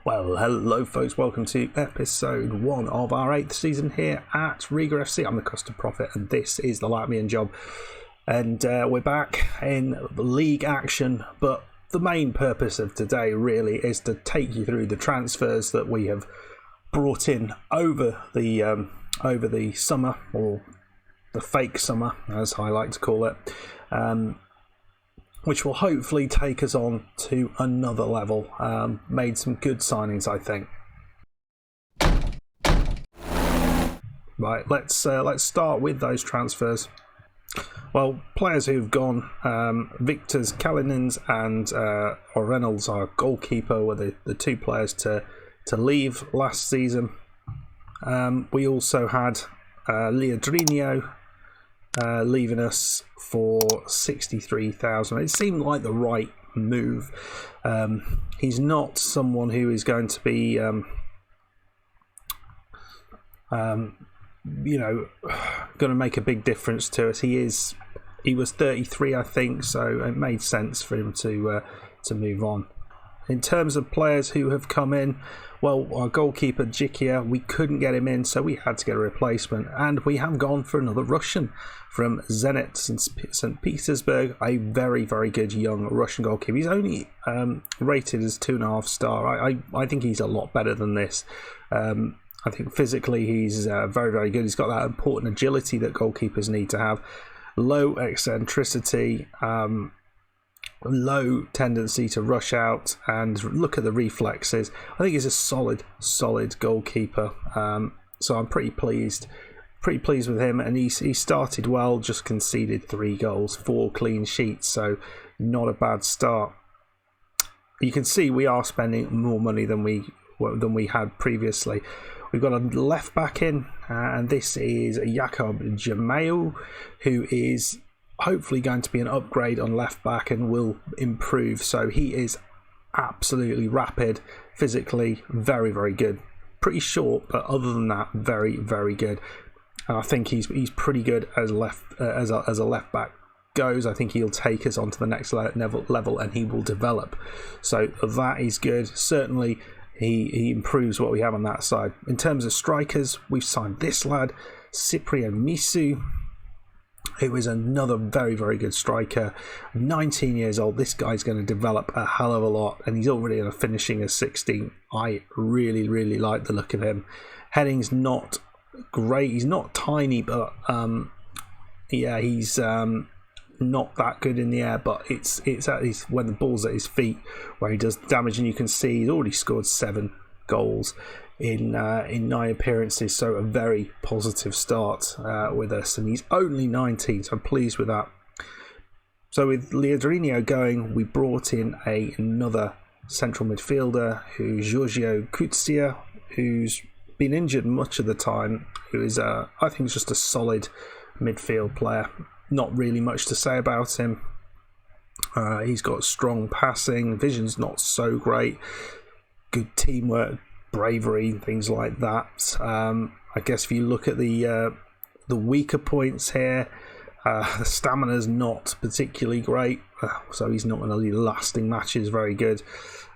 Well, hello folks, welcome to episode 1 of our 8th season here at Riga FC. I'm the Custard Prophet and this is the Latvian job. And we're back in league action, but the main purpose of today really is to take you through the transfers that we have brought in over the summer, or the fake summer as I like to call it. Which will hopefully take us on to another level. Made some good signings, I think. Right, let's start with those transfers. Well, players who've gone, Victor's Kalinins and Reynolds, our goalkeeper, were the two players to leave last season. We also had Liadrinho leaving us for 63,000. It seemed like the right move. He's not someone who is going to be, going to make a big difference to us. He was 33, I think, so it made sense for him to move on. In terms of players who have come in, well, our goalkeeper Jikia, we couldn't get him in, so we had to get a replacement. And we have gone for another Russian from Zenit St. Petersburg, a very, very good young Russian goalkeeper. He's only rated as 2.5 star. I think he's a lot better than this. I think physically he's very, very good. He's got that important agility that goalkeepers need to have. Low eccentricity, low tendency to rush out, and look at the reflexes. I think he's a solid goalkeeper. So I'm pretty pleased with him, and he started well, just conceded 3 goals, 4 clean sheets, so not a bad start. You can see we are spending more money than we had previously. We've got a left back in, and this is Jakob Jameu, who is hopefully going to be an upgrade on left back and will improve. So he is absolutely rapid, physically very, very good. Pretty short, but other than that, very, very good. And I think he's pretty good as a left back goes. I think he'll take us onto the next level, and he will develop. So that is good. Certainly, he improves what we have on that side. In terms of strikers, we've signed this lad, Cyprian Misu, who is another very, very good striker. 19 years old. This guy's going to develop a hell of a lot, and he's already finishing as 16. I really, really like the look of him. Heading's not great. He's not tiny, but he's not that good in the air. But it's when the ball's at his feet where he does damage, and you can see he's already scored 7 goals in 9 appearances, so a very positive start with us, and he's only 19, so I'm pleased with that. So with Liadrinho going, we brought in another central midfielder, who's Giorgio Kutsia, who's been injured much of the time, who is I think is just a solid midfield player. Not really much to say about him. He's got strong passing, vision's not so great, good teamwork, bravery, things like that. I guess if you look at the weaker points here, the stamina's not particularly great, so he's not going to lead lasting matches very good.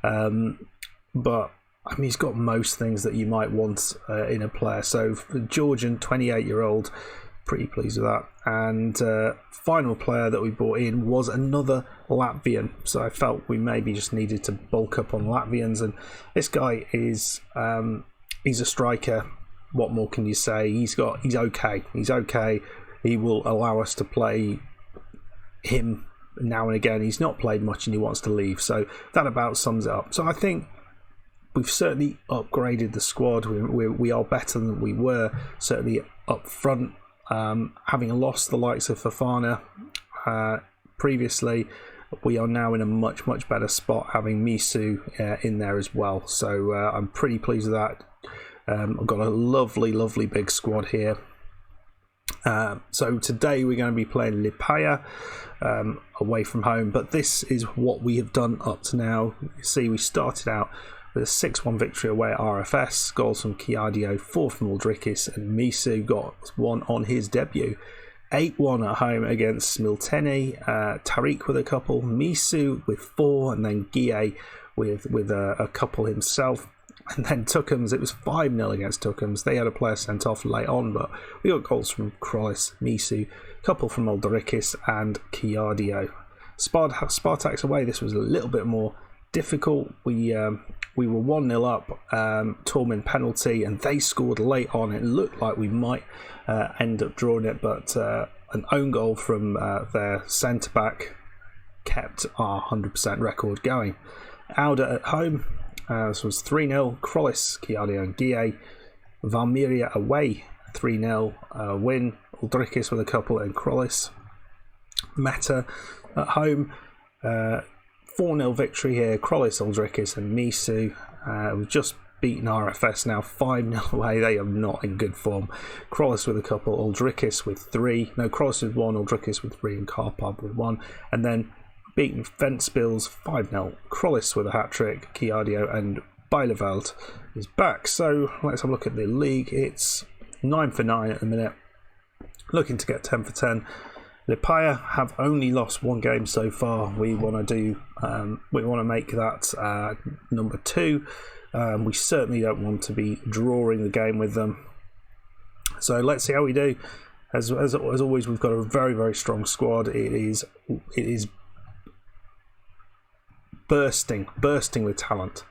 But I mean, he's got most things that you might want in a player. So for Georgian, 28-year-old, pretty pleased with that. And final player that we brought in was another Latvian, so I felt we maybe just needed to bulk up on Latvians, and this guy is he's a striker. What more can you say? He's okay. He will allow us to play him now and again. He's not played much and he wants to leave, so that about sums it up. So I think we've certainly upgraded the squad. We are better than we were, certainly up front. Having lost the likes of Fafana previously, we are now in a much, much better spot, having Misu in there as well. So I'm pretty pleased with that. I've got a lovely, lovely big squad here. So today we're going to be playing Liepaja away from home, but this is what we have done up to now. You see, we started out with a 6-1 victory away at RFS, goals from Kiadio, 4 from Aldrikis, and Misu got 1 on his debut. 8-1 at home against Smilteni, Tariq with a couple, Misu with 4, and then Guille with a couple himself. And then Tuckham's, it was 5-0 against Tuckham's. They had a player sent off late on, but we got goals from Krolis, Misu, a couple from Oldrikis and Kiardio. Spartak's away, this was a little bit more difficult. We were 1-0 up, Tormin penalty, and they scored late on. It looked like we might end up drawing it, but an own goal from their centre-back kept our 100% record going. Auda at home, this was 3-0, Krolis, Kiardio and Guille. Valmiera away, 3-0 win, Oldrikis with a couple and Krolis. Meta at home, 4-0 victory here, Krolis, Oldrikis and Misu. We've just beaten RFS now, 5-0 away. They are not in good form. Krolis with a couple, Oldrikis with 3. No, Krolis with 1, Oldrikis with 3 and Karpov with 1. And then beaten Ventspils 5-0. Krolis with a hat-trick, Kiardio and Bijleveld is back. So let's have a look at the league. It's 9 for 9 at the minute. Looking to get 10 for 10. Liepaja have only lost 1 game so far. We want to make that number 2. We certainly don't want to be drawing the game with them. So let's see how we do. As always, we've got a very, very strong squad. It is bursting with talent.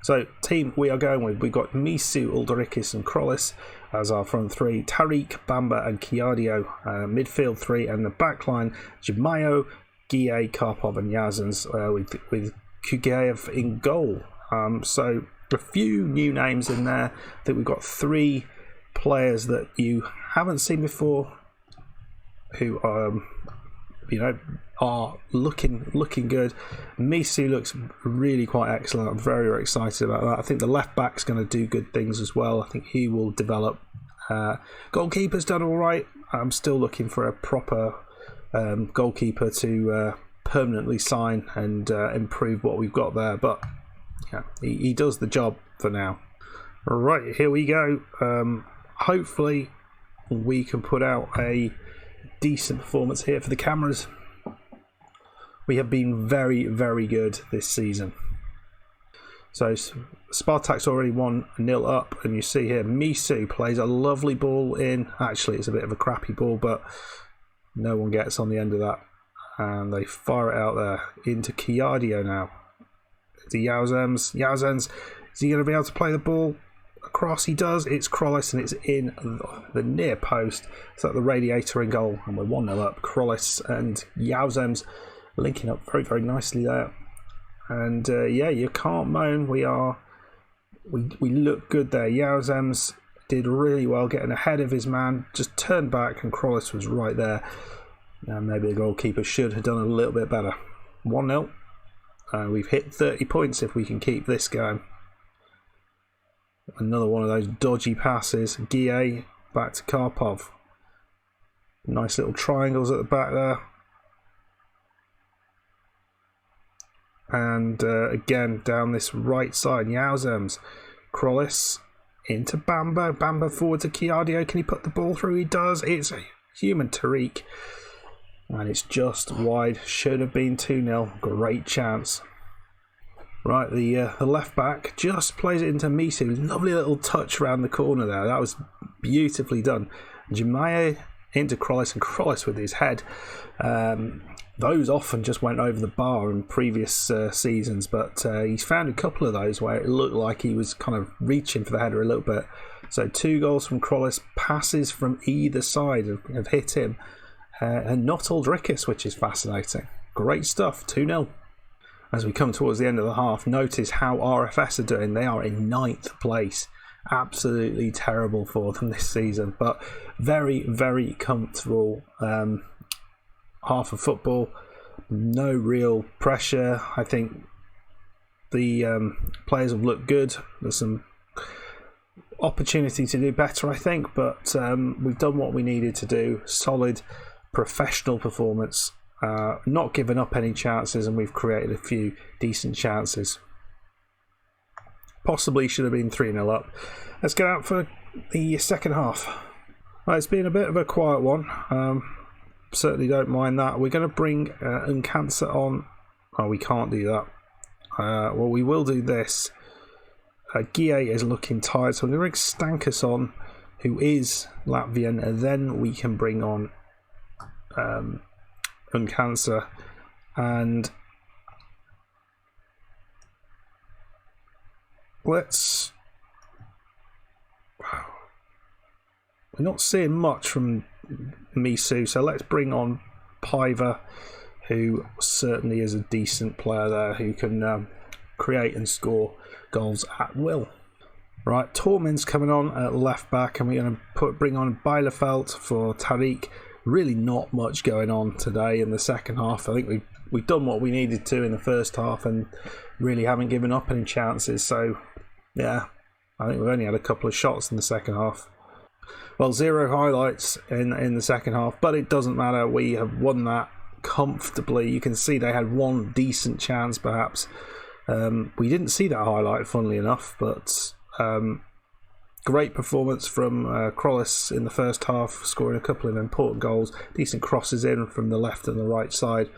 So, team we are going with, we've got Misu, Oldrikis and Krolis as our front 3, Tariq, Bamba and Kiardio, midfield 3, and the back line, Jemayo, Guille, Karpov and Yazans, with Kugayev in goal. So, a few new names in there. I think we've got 3 players that you haven't seen before who are looking good. Misu looks really quite excellent. I'm very, very excited about that. I think the left back's going to do good things as well. I think he will develop. Goalkeeper's done all right. I'm still looking for a proper goalkeeper to permanently sign and improve what we've got there. But yeah, he does the job for now. Right, here we go. Hopefully we can put out a decent performance here for the cameras. We have been very, very good this season. So Spartak's already 1-0 up, and you see here Misu plays a lovely ball in. Actually, it's a bit of a crappy ball, but no one gets on the end of that, and they fire it out there into Kiardio now. To Yauzens. Yauzens, is he going to be able to play the ball across? He does. It's Krolis, and it's in the near post. It's at the radiator in goal, and we're 1-0 up. Krolis and Yauzens linking up very, very nicely there. And yeah, you can't moan. We look good there. Yauzens did really well getting ahead of his man, just turned back, and Krolis was right there. And maybe the goalkeeper should have done a little bit better. 1-0. We've hit 30 points if we can keep this going. Another one of those dodgy passes. Guille back to Karpov. Nice little triangles at the back there. And again down this right side, Yauzens. Krolis into Bamba. Bamba forward to Kiardio. Can he put the ball through? He does. It's a human Tariq. And it's just wide. Should have been 2-0. Great chance. Right, the left back just plays it into Misu. Lovely little touch around the corner there. That was beautifully done. Jemaye into Krolis, and Krolis with his head. Those often just went over the bar in previous seasons, but he's found a couple of those where it looked like he was kind of reaching for the header a little bit. So 2 goals from Krolis. Passes from either side have hit him. And not Oldrikis, which is fascinating. Great stuff, 2-0. As we come towards the end of the half, notice how RFS are doing. They are in 9th place. Absolutely terrible for them this season, but very, very comfortable half of football. No real pressure. I think the players have looked good. There's some opportunity to do better, I think, but we've done what we needed to do. Solid professional performance, not given up any chances, and we've created a few decent chances. Possibly should have been 3-0 up. Let's get out for the second half. Well, it's been a bit of a quiet one. Certainly don't mind that. We're going to bring Uncancer on. Oh, we can't do that. Well, we will do this. Gie is looking tired, so I'm going to bring Stankus on, who is Latvian, and then we can bring on Uncancer. And let's... We're not seeing much from Misu, so let's bring on Piva, who certainly is a decent player there, who can create and score goals at will. Right, Tormin's coming on at left back, and we're going to bring on Bielefeld for Tariq. Really not much going on today in the second half. I think we've done what we needed to in the first half and really haven't given up any chances. So, yeah, I think we've only had a couple of shots in the second half. Well, 0 highlights in the second half, but it doesn't matter. We have won that comfortably. You can see they had one decent chance, perhaps. We didn't see that highlight, funnily enough, but great performance from Krollis in the first half, scoring a couple of important goals, decent crosses in from the left and the right side.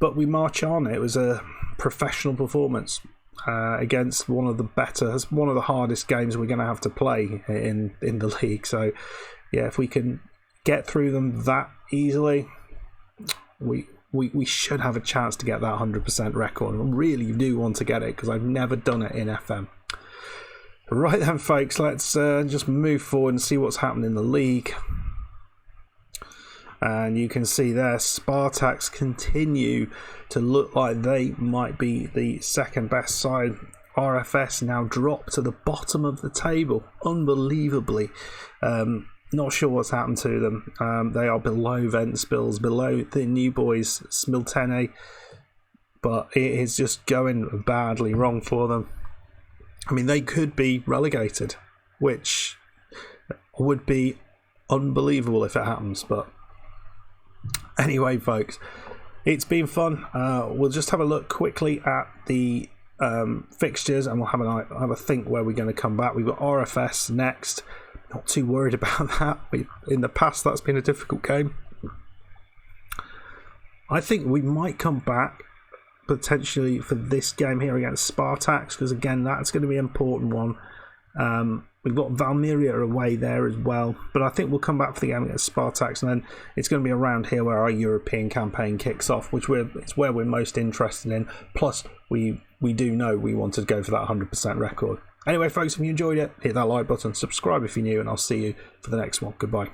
But we march on. It was a professional performance against one of the hardest games we're going to have to play in the league. So, yeah, if we can get through them that easily, we should have a chance to get that 100% record. I really do want to get it because I've never done it in FM. Right then, folks, let's just move forward and see what's happening in the league. And you can see there, Spartaks continue to look like they might be the second best side. RFS now dropped to the bottom of the table, unbelievably. Not sure what's happened to them. They are below Ventspils, below the new boys, Smiltene, but it is just going badly wrong for them. I mean, they could be relegated, which would be unbelievable if it happens. But anyway, folks, it's been fun. We'll just have a look quickly at the fixtures, and we'll have a think where we're going to come back. We've got RFS next. Not too worried about that. In the past, that's been a difficult game. I think we might come back potentially for this game here against Spartaks, because again, that's going to be an important one. We've got Valmiera away there as well, but I think we'll come back for the game against Spartaks, and then it's going to be around here where our European campaign kicks off, it's where we're most interested in. Plus, we do know we want to go for that 100% record. Anyway, folks, if you enjoyed it, hit that like button, subscribe if you're new, and I'll see you for the next one. Goodbye.